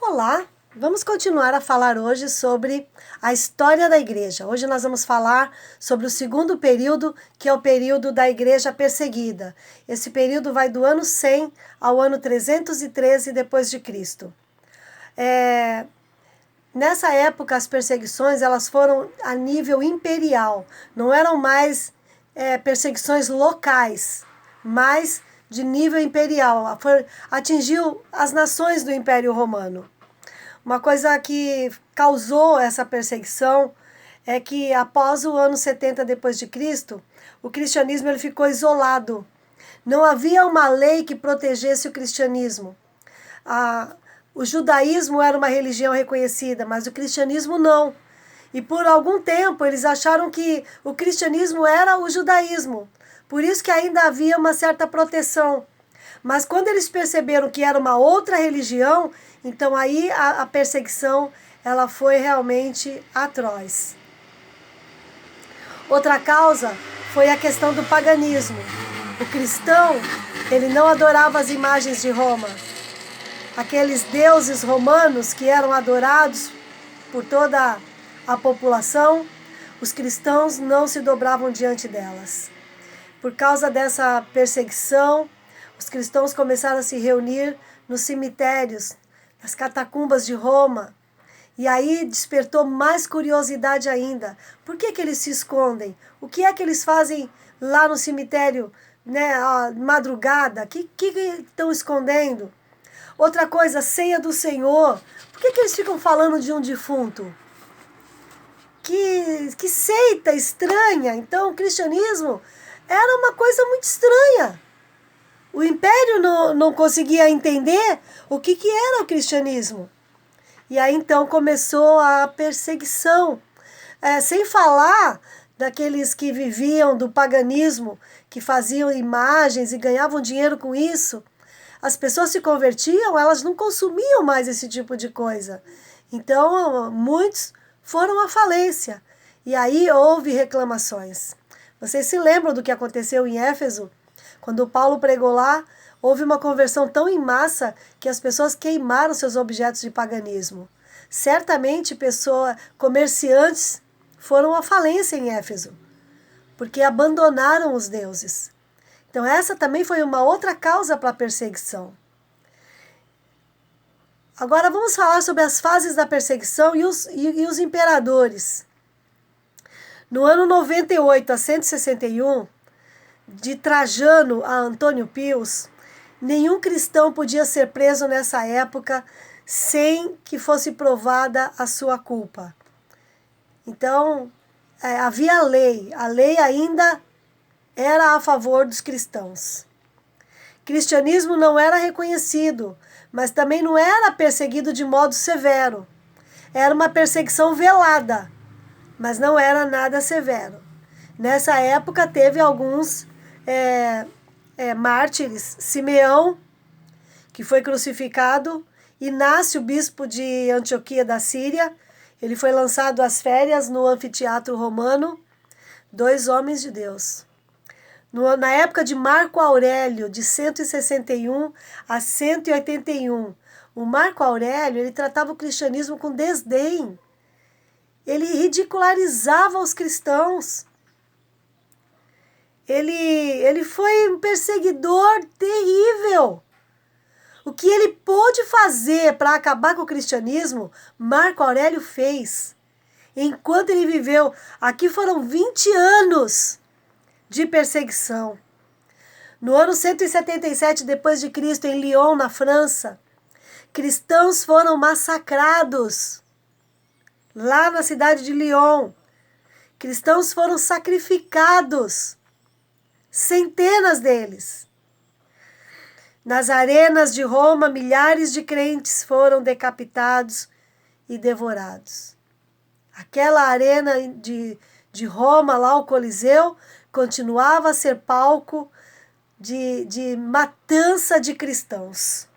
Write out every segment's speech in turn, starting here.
Olá, vamos continuar a falar hoje sobre a história da igreja. Hoje nós vamos falar sobre o segundo período, que é o período da igreja perseguida. Esse período vai do ano 100 ao ano 313 depois de Cristo. Nessa época, as perseguições elas foram a nível imperial, não eram mais perseguições locais, mas de nível imperial. Atingiu as nações do Império Romano. Uma coisa que causou essa perseguição é que após o ano 70 depois de Cristo, o cristianismo ele ficou isolado. Não havia uma lei que protegesse o cristianismo. O judaísmo era uma religião reconhecida, mas o cristianismo não. E por algum tempo eles acharam que o cristianismo era o judaísmo. Por isso que ainda havia uma certa proteção. Mas quando eles perceberam que era uma outra religião, então aí a perseguição ela foi realmente atroz. Outra causa foi a questão do paganismo. O cristão, ele não adorava as imagens de Roma. Aqueles deuses romanos que eram adorados por toda a população, os cristãos não se dobravam diante delas. Por causa dessa perseguição, os cristãos começaram a se reunir nos cemitérios, nas catacumbas de Roma. E aí despertou mais curiosidade ainda. Por que eles se escondem? O que é que eles fazem lá no cemitério, madrugada? O que estão escondendo? Outra coisa, ceia do Senhor. Por que eles ficam falando de um defunto? Que seita estranha. Então o cristianismo era uma coisa muito estranha. O império não conseguia entender o que era o cristianismo. E aí então começou a perseguição. Sem falar daqueles que viviam do paganismo, que faziam imagens e ganhavam dinheiro com isso. As pessoas se convertiam, elas não consumiam mais esse tipo de coisa. Então muitos foram à falência. E aí houve reclamações. Vocês se lembram do que aconteceu em Éfeso? Quando Paulo pregou lá, houve uma conversão tão em massa que as pessoas queimaram seus objetos de paganismo. Certamente comerciantes foram à falência em Éfeso, porque abandonaram os deuses. Então essa também foi uma outra causa para a perseguição. Agora vamos falar sobre as fases da perseguição e os imperadores. No ano 98 a 161, de Trajano a Antônio Pius, nenhum cristão podia ser preso nessa época sem que fosse provada a sua culpa. Então, havia a lei ainda era a favor dos cristãos. Cristianismo não era reconhecido, mas também não era perseguido de modo severo. Era uma perseguição velada, mas não era nada severo. Nessa época teve alguns mártires. Simeão, que foi crucificado, Inácio, bispo de Antioquia da Síria, ele foi lançado às férias no anfiteatro romano. 2 homens de Deus. Na época de Marco Aurélio, de 161 a 181, o Marco Aurélio ele tratava o cristianismo com desdém. Ele ridicularizava os cristãos. Ele foi um perseguidor terrível. O que ele pôde fazer para acabar com o cristianismo, Marco Aurélio fez. Enquanto ele viveu, aqui foram 20 anos de perseguição. No ano 177 depois de Cristo, em Lyon, na França, cristãos foram massacrados. Lá na cidade de Lyon, cristãos foram sacrificados. Centenas deles. Nas arenas de Roma, milhares de crentes foram decapitados e devorados. Aquela arena de Roma, lá o Coliseu, continuava a ser palco de matança de cristãos.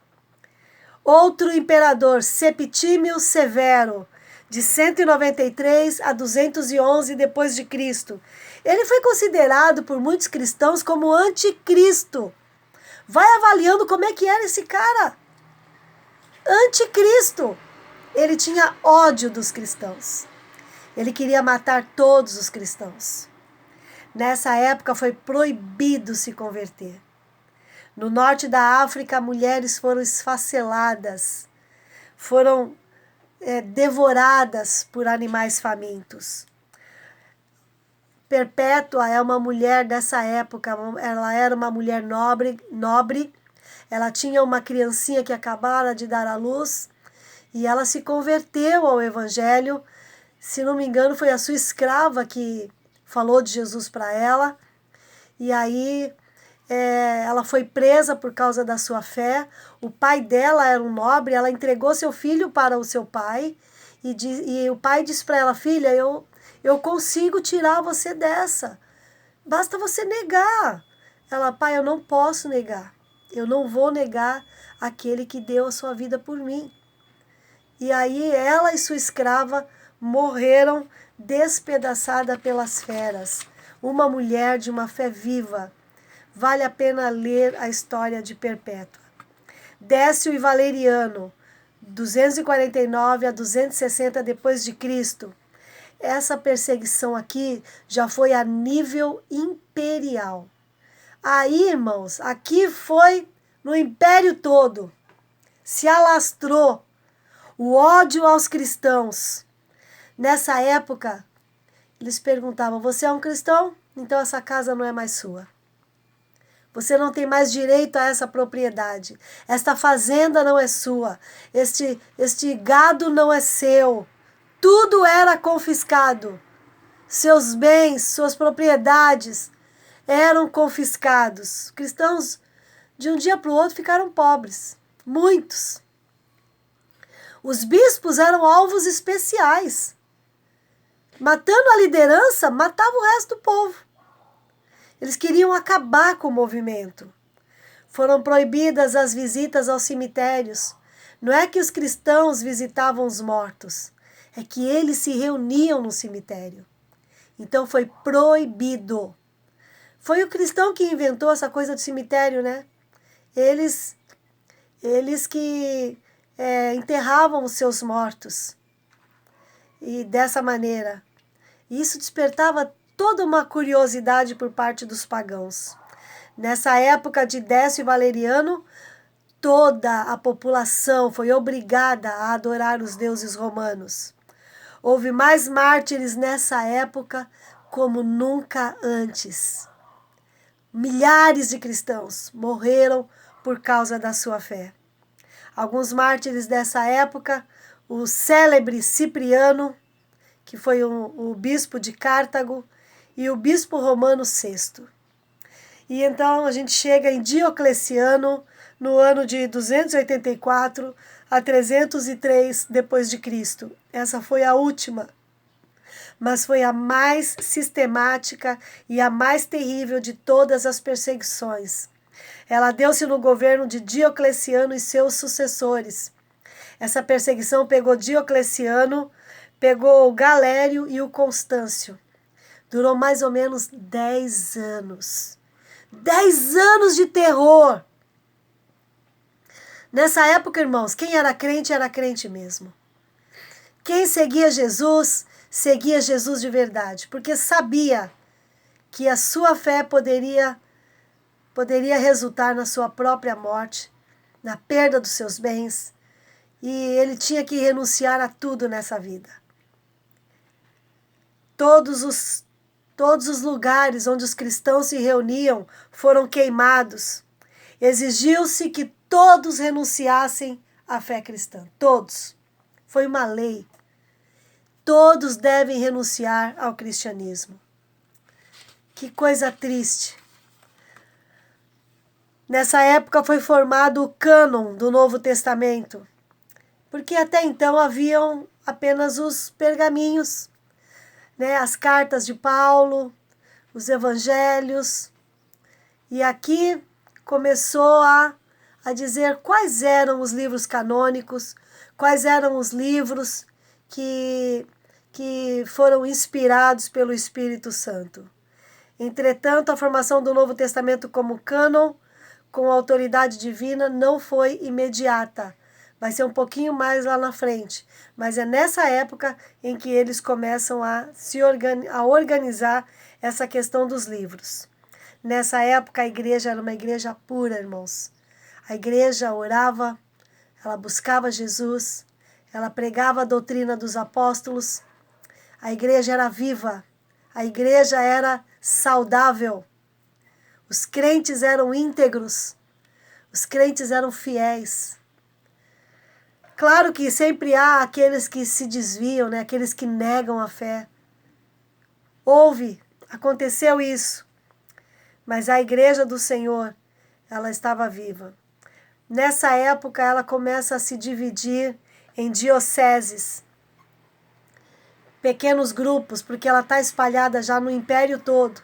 Outro imperador, Septímio Severo, de 193 a 211 depois de Cristo. Ele foi considerado por muitos cristãos como anticristo. Vai avaliando como é que era esse cara. anticristo. Ele tinha ódio dos cristãos. Ele queria matar todos os cristãos. Nessa época foi proibido se converter. No norte da África, mulheres foram esfaceladas, foram devoradas por animais famintos. Perpétua é uma mulher dessa época, ela era uma mulher nobre, ela tinha uma criancinha que acabara de dar à luz e ela se converteu ao Evangelho. Se não me engano, foi a sua escrava que falou de Jesus para ela. E aí ela foi presa por causa da sua fé. O pai dela era um nobre, ela entregou seu filho para o seu pai. E o pai disse para ela: filha, eu consigo tirar você dessa. Basta você negar. Ela: pai, eu não posso negar. Eu não vou negar aquele que deu a sua vida por mim. E aí ela e sua escrava morreram despedaçada pelas feras. Uma mulher de uma fé viva. Vale a pena ler a história de Perpétua. Décio e Valeriano, 249 a 260 depois de Cristo. Essa perseguição aqui já foi a nível imperial. Aí, irmãos, aqui foi no império todo. Se alastrou o ódio aos cristãos. Nessa época, eles perguntavam: você é um cristão? Então essa casa não é mais sua. Você não tem mais direito a essa propriedade. Esta fazenda não é sua. Este gado não é seu. Tudo era confiscado. Seus bens, suas propriedades eram confiscados. Cristãos, de um dia para o outro, ficaram pobres. Muitos. Os bispos eram alvos especiais. Matando a liderança, matava o resto do povo. Eles queriam acabar com o movimento. Foram proibidas as visitas aos cemitérios. Não é que os cristãos visitavam os mortos, é que eles se reuniam no cemitério. Então foi proibido. Foi o cristão que inventou essa coisa do cemitério, né? Eles que enterravam os seus mortos. E dessa maneira, isso despertava toda uma curiosidade por parte dos pagãos. Nessa época de Décio e Valeriano, toda a população foi obrigada a adorar os deuses romanos. Houve mais mártires nessa época como nunca antes. Milhares de cristãos morreram por causa da sua fé. Alguns mártires dessa época, o célebre Cipriano, que foi o bispo de Cartago, e o bispo romano VI. E então a gente chega em Diocleciano, no ano de 284 a 303 depois de Cristo. Essa foi a última, mas foi a mais sistemática e a mais terrível de todas as perseguições. Ela deu-se no governo de Diocleciano e seus sucessores. Essa perseguição pegou Diocleciano, pegou o Galério e o Constâncio. Durou mais ou menos 10 anos. 10 anos de terror. Nessa época, irmãos, quem era crente mesmo. Quem seguia Jesus de verdade, porque sabia que a sua fé poderia resultar na sua própria morte, na perda dos seus bens, e ele tinha que renunciar a tudo nessa vida. Todos os lugares onde os cristãos se reuniam foram queimados. Exigiu-se que todos renunciassem à fé cristã. Todos. Foi uma lei. Todos devem renunciar ao cristianismo. Que coisa triste. Nessa época foi formado o cânon do Novo Testamento, porque até então haviam apenas os pergaminhos, né, as cartas de Paulo, os evangelhos, e aqui começou a dizer quais eram os livros canônicos, quais eram os livros que foram inspirados pelo Espírito Santo. Entretanto, a formação do Novo Testamento como cânon, com autoridade divina, não foi imediata, vai ser um pouquinho mais lá na frente, mas é nessa época em que eles começam a organizar essa questão dos livros. Nessa época a igreja era uma igreja pura, irmãos. A igreja orava, ela buscava Jesus, ela pregava a doutrina dos apóstolos, a igreja era viva, a igreja era saudável, os crentes eram íntegros, os crentes eram fiéis. Claro que sempre há aqueles que se desviam, né? Aqueles que negam a fé. Aconteceu isso, mas a igreja do Senhor, ela estava viva. Nessa época ela começa a se dividir em dioceses, pequenos grupos, porque ela está espalhada já no império todo.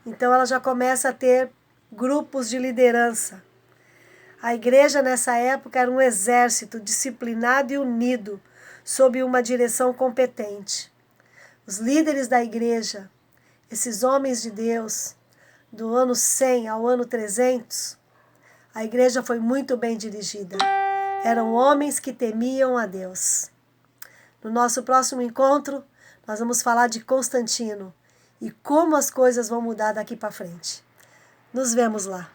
Então ela já começa a ter grupos de liderança. A igreja nessa época era um exército disciplinado e unido, sob uma direção competente. Os líderes da igreja, esses homens de Deus, do ano 100 ao ano 300, a igreja foi muito bem dirigida. Eram homens que temiam a Deus. No nosso próximo encontro, nós vamos falar de Constantino e como as coisas vão mudar daqui para frente. Nos vemos lá.